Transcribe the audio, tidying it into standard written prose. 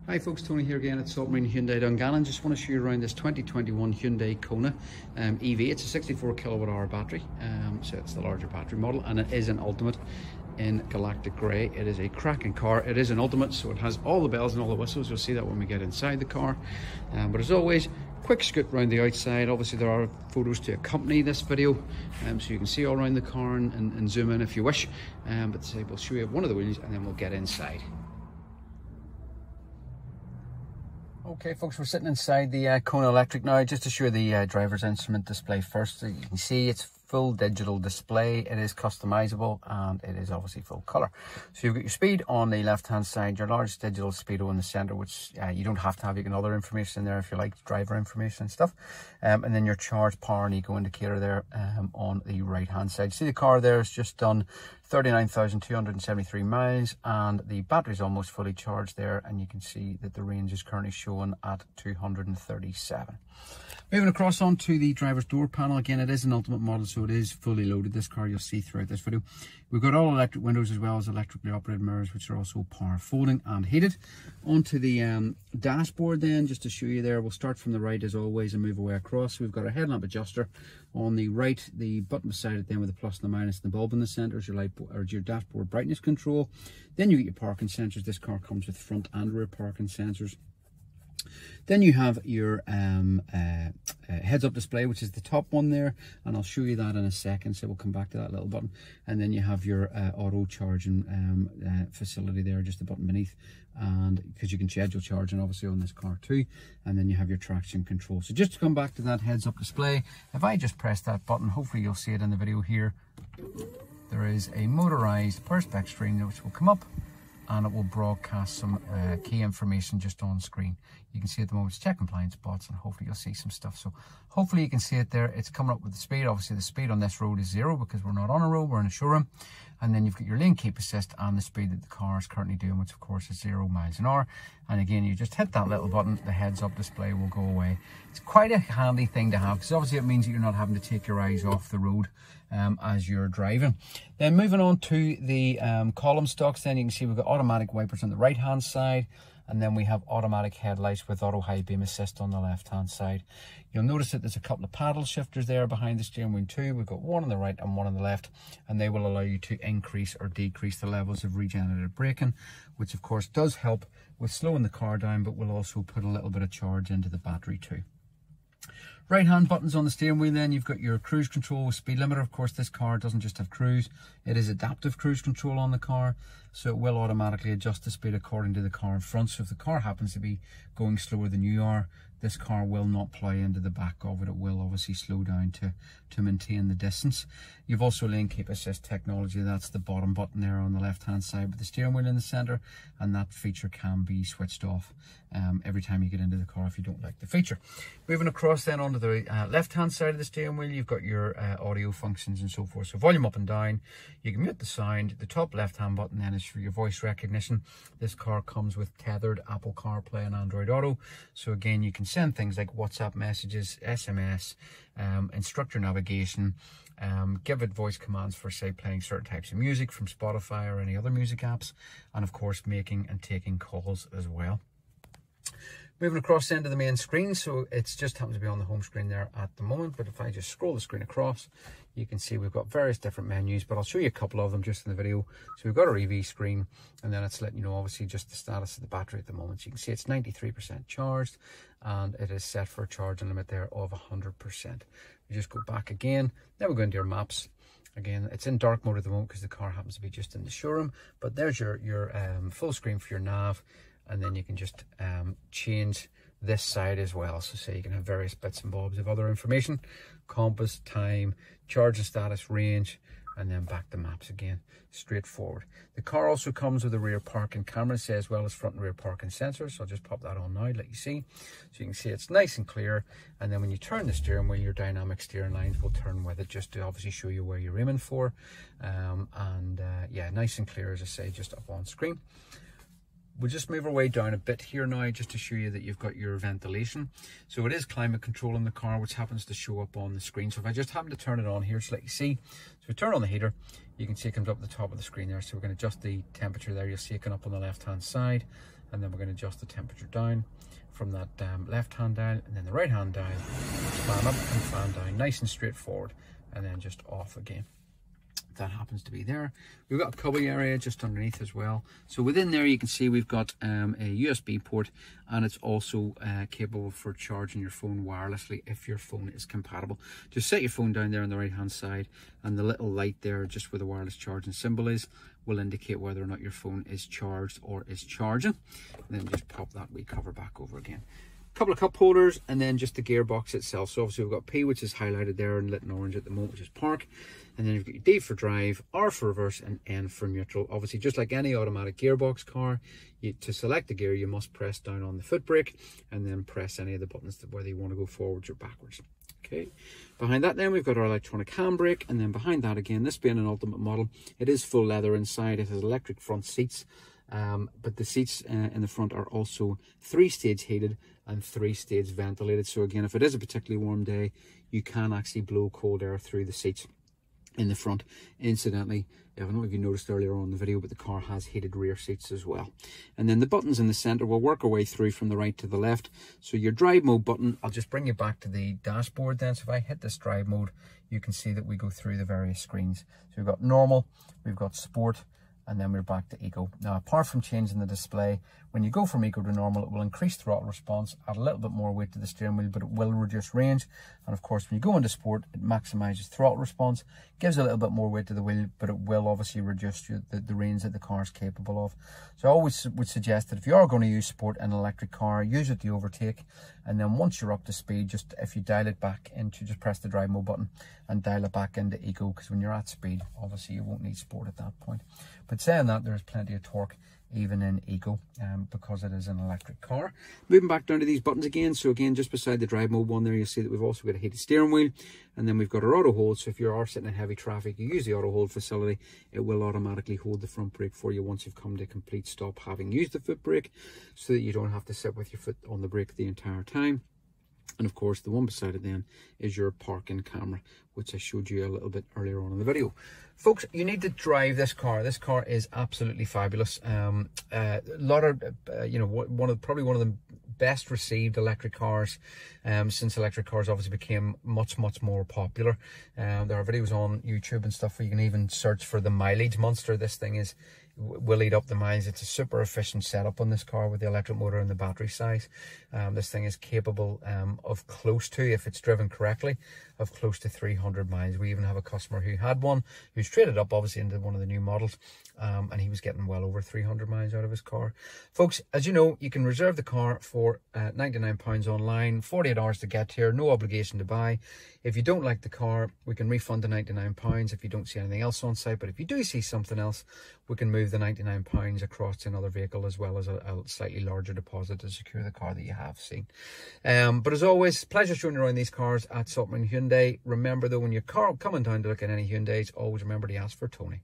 Hi folks, Tony here again at Saltmarine Hyundai Dungannon. Just want to show you around this 2021 Hyundai Kona EV. It's a 64 kilowatt hour battery, so it's the larger battery model, and it is an Ultimate in Galactic Grey. It is a cracking car. It is an Ultimate, so it has all the bells and all the whistles. You'll see that when we get inside the car. But as always, quick scoot around the outside. Obviously there are photos to accompany this video, so you can see all around the car and zoom in if you wish. But say we'll show you one of the wheels and then we'll get inside. Okay folks, we're sitting inside the Kona Electric now. Just to show you the driver's instrument display first. So you can see it's full digital display, it is customizable, and it is obviously full color. So you've got your speed on the left hand side, your large digital speedo in the center, which you don't have to have. You can other information in there if you like, driver information and stuff, and then your charge, power and eco indicator there on the right hand side. See the car there has just done 39,273 miles, and the battery's almost fully charged there, and you can see that the range is currently showing at 237. Moving across onto the driver's door panel. Again, it is an Ultimate model, so it is fully loaded, this car. You'll see throughout this video. We've got all electric windows as well as electrically operated mirrors, which are also power folding and heated. Onto the dashboard then, just to show you there, we'll start from the right as always and move away across. We've got a headlamp adjuster on the right, the button beside it then with the plus and the minus, and the bulb in the center is your light or your dashboard brightness control. Then you get your parking sensors. This car comes with front and rear parking sensors. Then you have your heads-up display, which is the top one there, and I'll show you that in a second, so we'll come back to that little button. And then you have your auto charging facility there, just the button beneath, and because you can schedule charging obviously on this car too. And then you have your traction control. So just to come back to that heads-up display, if I just press that button, hopefully you'll see it in the video here, there is a motorized perspex screen which will come up, and it will broadcast some key information just on screen. You can see at the moment it's checking blind spots, and hopefully you'll see some stuff. So hopefully you can see it there. It's coming up with the speed. Obviously the speed on this road is 0 because we're not on a road, we're in a showroom. And then you've got your lane keep assist and the speed that the car is currently doing, which of course is 0 miles an hour. And again, you just hit that little button, the heads up display will go away. It's quite a handy thing to have, because obviously it means that you're not having to take your eyes off the road as you're driving. Then moving on to the column stocks, then you can see we've got automatic wipers on the right hand side, and then we have automatic headlights with auto high beam assist on the left hand side. You'll notice that there's a couple of paddle shifters there behind the steering wheel too. We've got one on the right and one on the left, and they will allow you to increase or decrease the levels of regenerative braking, which of course does help with slowing the car down, but will also put a little bit of charge into the battery too. Right hand buttons on the steering wheel, then you've got your cruise control with speed limiter. Of course this car doesn't just have cruise, it is adaptive cruise control on the car, so it will automatically adjust the speed according to the car in front. So if the car happens to be going slower than you are, this car will not plow into the back of it. It will obviously slow down to maintain the distance. You've also lane keep assist technology. That's the bottom button there on the left hand side with the steering wheel in the center, and that feature can be switched off every time you get into the car if you don't like the feature. Moving across then onto the left hand side of the steering wheel, you've got your audio functions and so forth. So volume up and down, you can mute the sound. The top left hand button then is for your voice recognition. This car comes with tethered Apple CarPlay and Android Auto, so again you can send things like WhatsApp messages, SMS, instruct your navigation, give it voice commands for say playing certain types of music from Spotify or any other music apps, and of course making and taking calls as well. Moving across into the main screen, so it's just happens to be on the home screen there at the moment, but if I just scroll the screen across, you can see we've got various different menus, but I'll show you a couple of them just in the video. So we've got our EV screen, and then it's letting you know obviously just the status of the battery at the moment. So you can see it's 93% charged, and it is set for a charging limit there of 100%. We just go back again, then we go into your maps. Again, it's in dark mode at the moment because the car happens to be just in the showroom, but there's your full screen for your nav. And then you can just change this side as well. So say you can have various bits and bobs of other information, compass, time, charging status, range, and then back to maps again, straightforward. The car also comes with a rear parking camera, say, as well as front and rear parking sensors. So I'll just pop that on now, let you see. So you can see it's nice and clear. And then when you turn the steering wheel, your dynamic steering lines will turn with it, just to obviously show you where you're aiming for. Yeah, nice and clear, as I say, just up on screen. we'll just move our way down a bit here now just to show you that you've got your ventilation. So it is climate control in the car, which happens to show up on the screen. So if I just happen to turn it on here, so let you see. So we turn on the heater, you can see it comes up at the top of the screen there. So we're going to adjust the temperature there. You'll see it come up on the left hand side, and then we're going to adjust the temperature down from that left hand dial, and then the right hand dial, fan up and fan down, nice and straightforward, and then just off again. That happens to be there. We've got a cubby area just underneath as well. So within there you can see we've got a USB port, and it's also capable for charging your phone wirelessly if your phone is compatible. Just set your phone down there on the right hand side, and the little light there just where the wireless charging symbol is will indicate whether or not your phone is charged or is charging. And then just pop that wee cover back over again. Couple of cup holders, and then just the gearbox itself. So obviously we've got P, which is highlighted there and lit in orange at the moment, which is park, and then you've got your D for drive, R for reverse, and N for neutral. Obviously, just like any automatic gearbox car, to select the gear you must press down on the foot brake and then press any of the buttons whether you want to go forwards or backwards. Okay, behind that then we've got our electronic handbrake, and then behind that again, this being an Ultimate model, it is full leather inside. It has electric front seats, but the seats in the front are also 3-stage heated and 3-stage ventilated. So again, if it is a particularly warm day, you can actually blow cold air through the seats in the front. Incidentally, I don't know if you noticed earlier on in the video, but the car has heated rear seats as well. And then the buttons in the center will work our way through from the right to the left. So your drive mode button, I'll just bring you back to the dashboard then. So if I hit this drive mode, you can see that we go through the various screens. So we've got normal, we've got sport, and then we're back to eco. Now, apart from changing the display, when you go from eco to normal, it will increase throttle response, add a little bit more weight to the steering wheel, but it will reduce range. And of course, when you go into sport, it maximizes throttle response, gives a little bit more weight to the wheel, but it will obviously reduce the range that the car is capable of. So I always would suggest that if you are going to use sport in an electric car, use it to overtake. And then once you're up to speed, just if you dial it back into, just press the drive mode button and dial it back into eco, because when you're at speed, obviously you won't need sport at that point. But saying that, there's plenty of torque even in eco, because it is an electric car. Moving back down to these buttons again, so again, just beside the drive mode one there, you'll see that we've also got a heated steering wheel, and then we've got our auto hold. So if you are sitting in heavy traffic, you use the auto hold facility, it will automatically hold the front brake for you once you've come to a complete stop having used the foot brake, so that you don't have to sit with your foot on the brake the entire time. And of course, the one beside it then is your parking camera, which I showed you a little bit earlier on in the video. Folks, you need to drive this car. This car is absolutely fabulous. A lot of, probably one of the best received electric cars since electric cars obviously became much more popular. There are videos on YouTube and stuff where you can even search for the mileage monster. This thing will eat up the miles. It's a super efficient setup on this car with the electric motor and the battery size. This thing is capable of close to, if it's driven correctly, of close to 300 miles. We even have a customer who had one, who's traded up obviously into one of the new models, and he was getting well over 300 miles out of his car. Folks, as you know, you can reserve the car for £99 online, 48 hours to get here, no obligation to buy. If you don't like the car, we can refund the £99 if you don't see anything else on site. But if you do see something else, we can move the £99 across to another vehicle, as well as a slightly larger deposit to secure the car that you have seen. But as always, pleasure showing you around these cars at Saltmarine Hyundai. Remember though, when you're coming down to look at any Hyundais, always remember to ask for Tony.